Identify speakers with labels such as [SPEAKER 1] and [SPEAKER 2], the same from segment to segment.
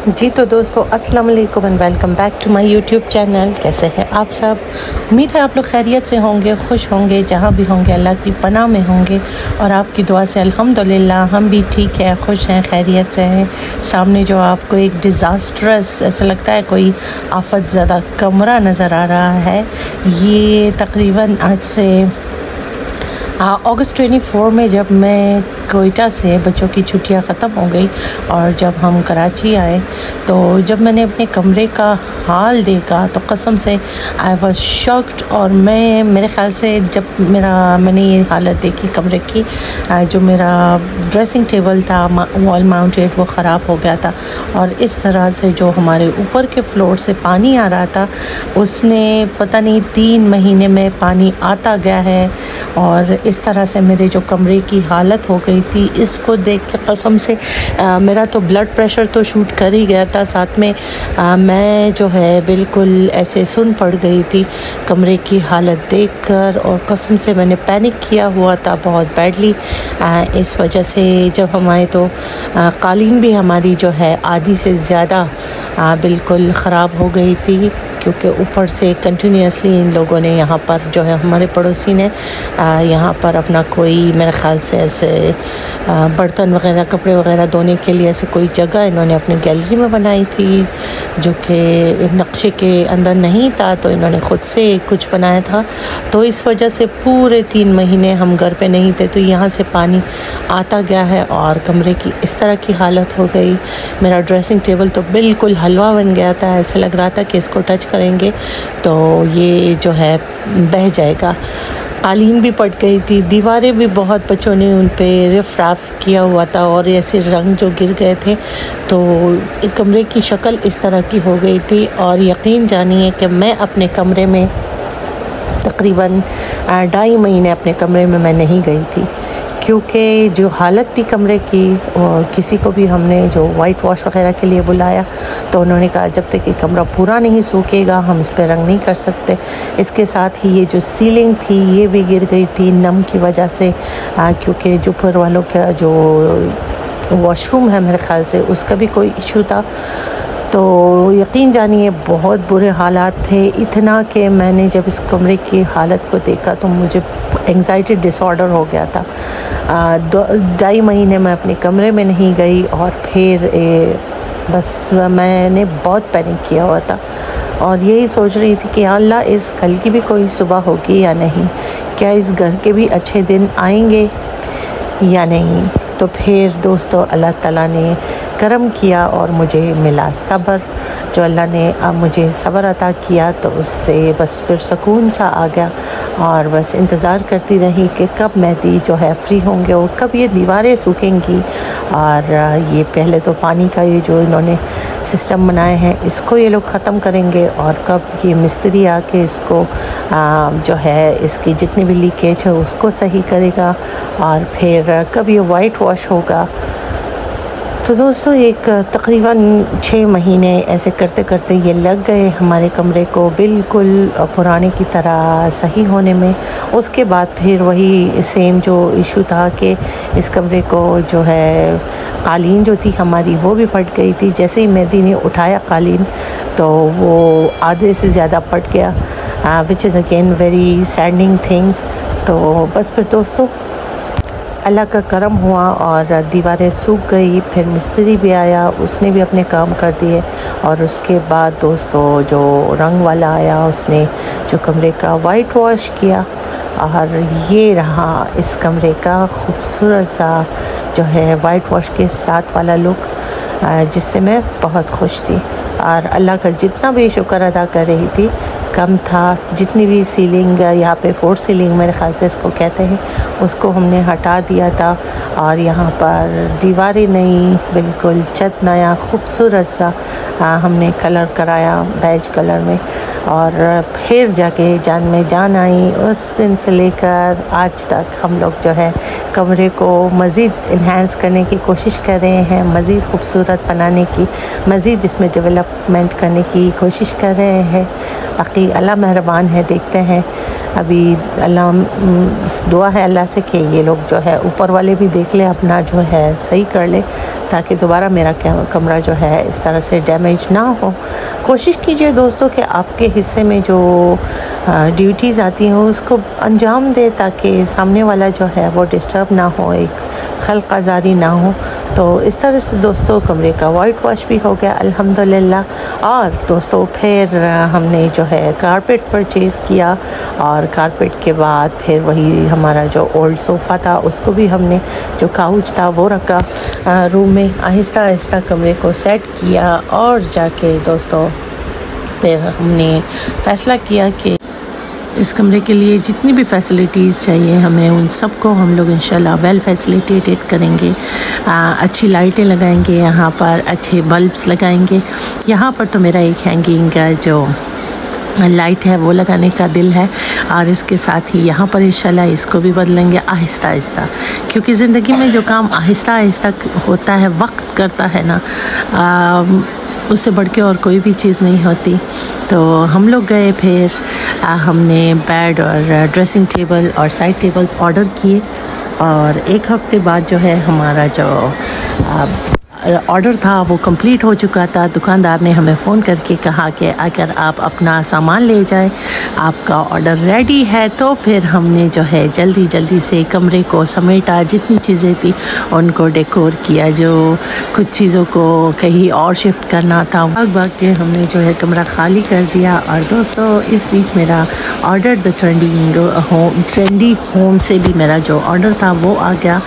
[SPEAKER 1] जी तो दोस्तों अस्सलाम वालेकुम and welcome back to my YouTube channel. कैसे हैं आप सब? उम्मीद है आप लोग खैरियत से होंगे, खुश होंगे, जहाँ भी होंगे अल्लाह की पनाह में होंगे और आपकी दुआ से अल्हम्दुलिल्लाह हम भी ठीक है, खुश हैं, खैरियत से हैं। सामने जो आपको एक डिज़ास्ट्रस ऐसा लगता है कोई आफत ज़्यादा कमरा नज़र आ रहा है। ये तकरीबन आज से अगस्त 24 में जब मैं कोयटा से बच्चों की छुट्टियां ख़त्म हो गई और जब हम कराची आए तो जब मैंने अपने कमरे का हाल देखा तो कसम से आई वाज शॉक्ड। और मेरे ख़्याल से जब मैंने ये हालत देखी कमरे की, जो मेरा ड्रेसिंग टेबल था वॉल माउंटेड वो ख़राब हो गया था और इस तरह से जो हमारे ऊपर के फ्लोर से पानी आ रहा था उसने पता नहीं 3 महीने में पानी आता गया है। और इस तरह से मेरे जो कमरे की हालत हो गई थी, इसको देख के कसम से मेरा तो ब्लड प्रेशर तो शूट कर ही गया था, साथ में मैं जो है बिल्कुल ऐसे सुन पड़ गई थी कमरे की हालत देखकर। और कसम से मैंने पैनिक किया हुआ था बहुत बैडली। इस वजह से जब हम आए तो कालीन भी हमारी जो है आधी से ज़्यादा बिल्कुल ख़राब हो गई थी, क्योंकि ऊपर से कंटिन्यूसली इन लोगों ने यहाँ पर जो है हमारे पड़ोसी ने यहाँ पर अपना कोई मेरे ख़्याल से ऐसे बर्तन वगैरह कपड़े वगैरह धोने के लिए ऐसे कोई जगह इन्होंने अपनी गैलरी में बनाई थी जो कि नक्शे के अंदर नहीं था, तो इन्होंने ख़ुद से कुछ बनाया था। तो इस वजह से पूरे 3 महीने हम घर पे नहीं थे, तो यहाँ से पानी आता गया है और कमरे की इस तरह की हालत हो गई। मेरा ड्रेसिंग टेबल तो बिल्कुल हलवा बन गया था, ऐसे लग रहा था कि इसको टच करेंगे तो ये जो है बह जाएगा। कालीन भी पट गई थी, दीवारें भी बहुत बच्चों ने उन पे रिफ राफ किया हुआ था और ऐसे रंग जो गिर गए थे, तो एक कमरे की शक्ल इस तरह की हो गई थी। और यकीन जानिए कि मैं अपने कमरे में तकरीबन 2.5 महीने अपने कमरे में मैं नहीं गई थी, क्योंकि जो हालत थी कमरे की, और किसी को भी हमने जो वाइट वॉश वगैरह के लिए बुलाया तो उन्होंने कहा जब तक ये कमरा पूरा नहीं सूखेगा हम इस पर रंग नहीं कर सकते। इसके साथ ही ये जो सीलिंग थी ये भी गिर गई थी नम की वजह से, क्योंकि जो ऊपर वालों का जो वॉशरूम है मेरे ख़्याल से उसका भी कोई इशू था। तो यकीन जानिए बहुत बुरे हालात थे, इतना कि मैंने जब इस कमरे की हालत को देखा तो मुझे एंग्जाइटी डिसऑर्डर हो गया था। 2.5 महीने मैं अपने कमरे में नहीं गई और फिर बस मैंने बहुत पैनिक किया हुआ था और यही सोच रही थी कि अल्लाह इस कल की भी कोई सुबह होगी या नहीं, क्या इस घर के भी अच्छे दिन आएंगे या नहीं। तो फिर दोस्तों अल्लाह ताला ने करम किया और मुझे मिला सब्र। जो अल्लाह ने अब मुझे सब्र अता किया तो उससे बस फिर सुकून सा आ गया और बस इंतज़ार करती रही कि कब मेहदी जो है फ्री होंगे और कब ये दीवारें सूखेंगी। और ये पहले तो पानी का ये जो इन्होंने सिस्टम बनाए हैं इसको ये लोग ख़त्म करेंगे और कब ये मिस्त्री आके इसको जो है इसकी जितनी भी लीकेज है उसको सही करेगा और फिर कब ये वाइट वॉश होगा। तो दोस्तों एक तकरीबन 6 महीने ऐसे करते करते ये लग गए हमारे कमरे को बिल्कुल पुराने की तरह सही होने में। उसके बाद फिर वही सेम जो इशू था कि इस कमरे को जो है कालीन जो थी हमारी वो भी फट गई थी। जैसे ही मेहदी ने उठाया कालीन तो वो आधे से ज़्यादा फट गया, which is again very saddening thing. तो बस फिर दोस्तों अल्लाह का करम हुआ और दीवारें सूख गई। फिर मिस्त्री भी आया, उसने भी अपने काम कर दिए और उसके बाद दोस्तों जो रंग वाला आया उसने जो कमरे का वाइट वॉश किया और ये रहा इस कमरे का खूबसूरत सा जो है वाइट वॉश के साथ वाला लुक, जिससे मैं बहुत खुश थी। और अल्लाह का जितना भी शुक्र अदा कर रही थी कम था। जितनी भी सीलिंग यहाँ पे 4 सीलिंग मेरे ख़्याल से इसको कहते हैं उसको हमने हटा दिया था और यहाँ पर दीवारें नई, बिल्कुल छत नया खूबसूरत सा हमने कलर कराया बेज कलर में। और फिर जाके जान में जान आई। उस दिन से लेकर आज तक हम लोग जो है कमरे को मज़ीद इन्हांस करने की कोशिश कर रहे हैं, मज़ीद खूबसूरत बनाने की, मज़ीद इसमें डेवलपमेंट करने की कोशिश कर रहे हैं। बाकी भाई अल्लाह मेहरबान है, देखते हैं अभी। अल्लाह दुआ है अल्लाह से कि ये लोग जो है ऊपर वाले भी देख ले, अपना जो है सही कर ले, ताकि दोबारा मेरा कमरा जो है इस तरह से डैमेज ना हो। कोशिश कीजिए दोस्तों कि आपके हिस्से में जो ड्यूटीज़ आती हैं उसको अंजाम दे, ताकि सामने वाला जो है वो डिस्टर्ब ना हो, एक खलक़ाज़ारी ना हो। तो इस तरह से दोस्तों कमरे का वाइट वॉश भी हो गया अल्हम्दुलिल्लाह। और दोस्तों फिर हमने जो है कारपेट परचेज़ किया, और कारपेट के बाद फिर वही हमारा जो ओल्ड सोफ़ा था उसको भी हमने, जो काउच था वो रखा रूम में। आहिस्ता आहिस्ता कमरे को सेट किया, और जाके दोस्तों फिर हमने फ़ैसला किया कि इस कमरे के लिए जितनी भी फैसिलिटीज़ चाहिए हमें, उन सब को हम लोग इंशाल्लाह वेल फैसिलिटेटेड करेंगे। अच्छी लाइटें लगाएंगे यहाँ पर, अच्छे बल्ब्स लगाएंगे। यहाँ पर तो मेरा एक हैंगिंग जो लाइट है वो लगाने का दिल है, और इसके साथ ही यहाँ पर इंशाल्लाह इसको भी बदलेंगे आहिस्ता आहिस्ता, क्योंकि ज़िंदगी में जो काम आहिस्ता आहिस्ता होता है, वक्त करता है ना, उससे बढ़ के और कोई भी चीज़ नहीं होती। तो हम लोग गए, फिर हमने बेड और ड्रेसिंग टेबल और साइड टेबल्स ऑर्डर किए, और एक हफ्ते बाद जो है हमारा जो ऑर्डर था वो कंप्लीट हो चुका था। दुकानदार ने हमें फ़ोन करके कहा कि अगर आप अपना सामान ले जाएं, आपका ऑर्डर रेडी है। तो फिर हमने जो है जल्दी जल्दी से कमरे को समेटा, जितनी चीज़ें थी उनको डेकोर किया, जो कुछ चीज़ों को कहीं और शिफ्ट करना था भाग के हमने जो है कमरा खाली कर दिया। और दोस्तों इस बीच मेरा ऑर्डर द ट्रेंडी होम से भी मेरा जो ऑर्डर था वो आ गया।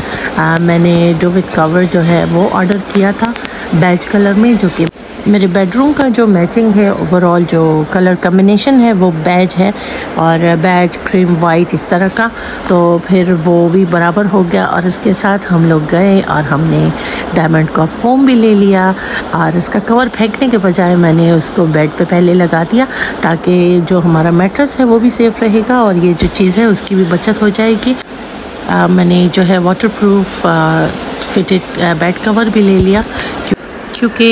[SPEAKER 1] मैंने डुवेट कवर जो है वो ऑर्डर किया था बेज कलर में, जो कि मेरे बेडरूम का जो मैचिंग है, ओवरऑल जो कलर कम्बिनेशन है वो बेज है, और बेज क्रीम वाइट इस तरह का। तो फिर वो भी बराबर हो गया, और इसके साथ हम लोग गए और हमने डायमंड का फोम भी ले लिया, और इसका कवर फेंकने के बजाय मैंने उसको बेड पे पहले लगा दिया, ताकि जो हमारा मैट्रेस है वो भी सेफ़ रहेगा, और ये जो चीज़ है उसकी भी बचत हो जाएगी। मैंने जो है वाटरप्रूफ फिटेड बेड कवर भी ले लिया, क्योंकि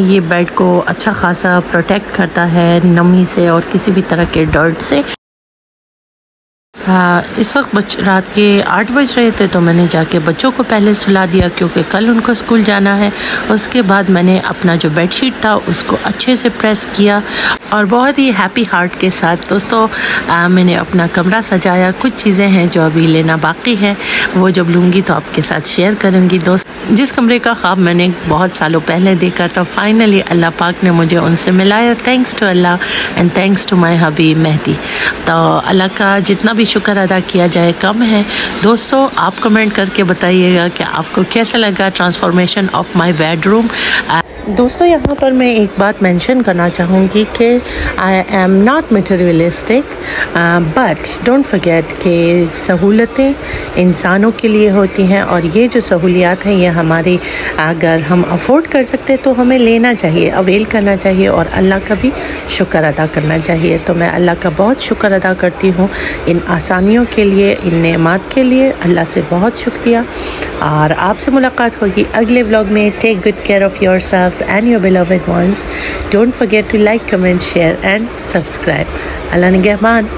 [SPEAKER 1] ये बेड को अच्छा खासा प्रोटेक्ट करता है नमी से और किसी भी तरह के डर्ट से। इस वक्त रात के 8 बज रहे थे, तो मैंने जाके बच्चों को पहले सुला दिया, क्योंकि कल उनको स्कूल जाना है। उसके बाद मैंने अपना जो बेडशीट था उसको अच्छे से प्रेस किया, और बहुत ही हैप्पी हार्ट के साथ दोस्तों मैंने अपना कमरा सजाया। कुछ चीज़ें हैं जो अभी लेना बाकी है, वो जब लूँगी तो आपके साथ शेयर करूँगी। दोस्त जिस कमरे का ख्वाब मैंने बहुत सालों पहले देखा था, फाइनली अल्लाह पाक ने मुझे उनसे मिलाया। थैंक्स टू अल्लाह and thanks to my Habib Mehdi. तो अल्लाह का जितना भी शुक्र अदा किया जाए कम है। दोस्तों आप कमेंट करके बताइएगा कि आपको कैसा लगा ट्रांसफॉर्मेशन ऑफ माय बेडरूम। दोस्तों यहाँ पर मैं एक बात मेंशन करना चाहूँगी कि I am not materialistic, but don't forget कि सहूलतें इंसानों के लिए होती हैं, और ये जो सहूलियात हैं ये हमारी, अगर हम अफोर्ड कर सकते हैं तो हमें लेना चाहिए, अवेल करना चाहिए, और अल्लाह का भी शुक्र अदा करना चाहिए। तो मैं अल्लाह का बहुत शुक्र अदा करती हूँ इन आसानियों के लिए, इन नेमात के लिए। अल्लाह से बहुत शुक्रिया, और आपसे मुलाकात होगी अगले व्लॉग में। Take good care of yourselves and your beloved ones. Don't forget to like, comment, share and subscribe. Allah Nigehban.